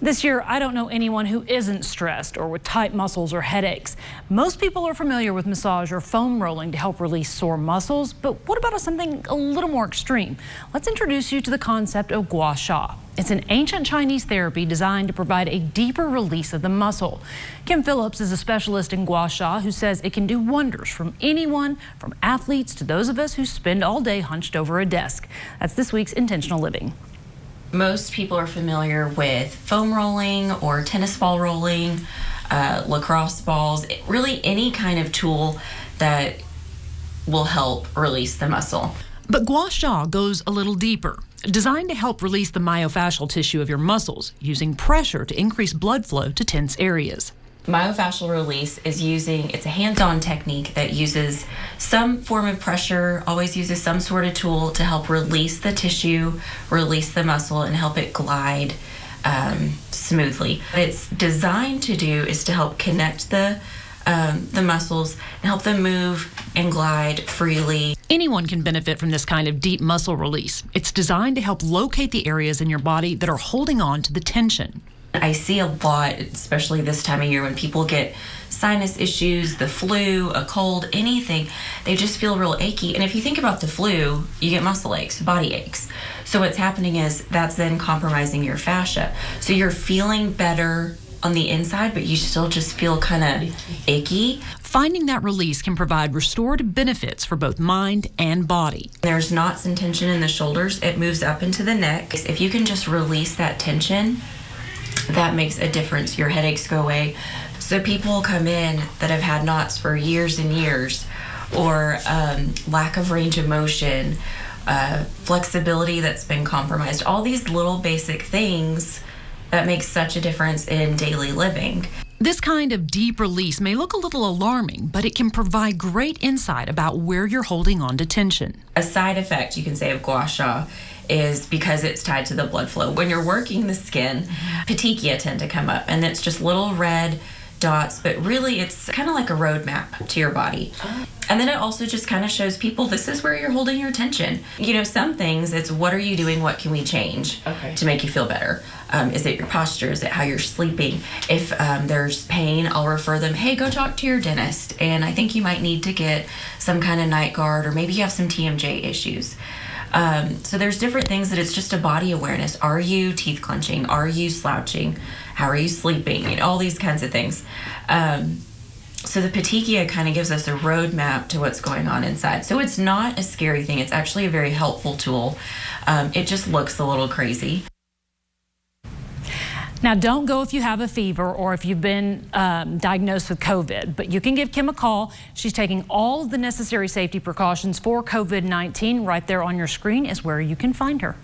This year, I don't know anyone who isn't stressed or with tight muscles or headaches. Most people are familiar with massage or foam rolling to help release sore muscles, but what about something a little more extreme? Let's introduce you to the concept of gua sha. It's an ancient Chinese therapy designed to provide a deeper release of the muscle. Kim Phillips is a specialist in gua sha who says it can do wonders from anyone, from athletes to those of us who spend all day hunched over a desk. That's this week's Intentional Living. Most people are familiar with foam rolling or tennis ball rolling, lacrosse balls, really any kind of tool that will help release the muscle. But gua sha goes a little deeper. Designed to help release the myofascial tissue of your muscles, using pressure to increase blood flow to tense areas. Myofascial release is it's a hands-on technique that uses some form of pressure, always uses some sort of tool to help release the tissue, release the muscle, and help it glide smoothly. What it's designed to do is to help connect the muscles and help them move and glide freely. Anyone can benefit from this kind of deep muscle release. It's designed to help locate the areas in your body that are holding on to the tension. I see a lot, especially this time of year, when people get sinus issues, the flu, a cold, anything, they just feel real achy. And if you think about the flu, you get muscle aches, body aches. So what's happening is that's then compromising your fascia. So you're feeling better on the inside, but you still just feel kind of achy. Finding that release can provide restorative benefits for both mind and body. There's knots and tension in the shoulders. It moves up into the neck. If you can just release that tension, that makes a difference. Your headaches go away. So people come in that have had knots for years and years, or lack of range of motion, flexibility that's been compromised, all these little basic things that make such a difference in daily living. This kind of deep release may look a little alarming, but it can provide great insight about where you're holding on to tension. A side effect, you can say, of gua sha is because it's tied to the blood flow. When you're working the skin, petechia tend to come up, and it's just little red dots, but really it's kind of like a roadmap to your body. And then it also just kind of shows people this is where you're holding your tension. You know, some things, it's what are you doing, what can we change to make you feel better? Is it your posture? Is it how you're sleeping? If there's pain, I'll refer them, hey, go talk to your dentist, and I think you might need to get some kind of night guard, or maybe you have some TMJ issues. So there's different things that it's just a body awareness. Are you teeth clenching? Are you slouching? How are you sleeping? You know, all these kinds of things. So the petechia kind of gives us a roadmap to what's going on inside. So it's not a scary thing. It's actually a very helpful tool. It just looks a little crazy. Now, don't go if you have a fever or if you've been diagnosed with COVID, but you can give Kim a call. She's taking all of the necessary safety precautions for COVID-19. Right there on your screen is where you can find her.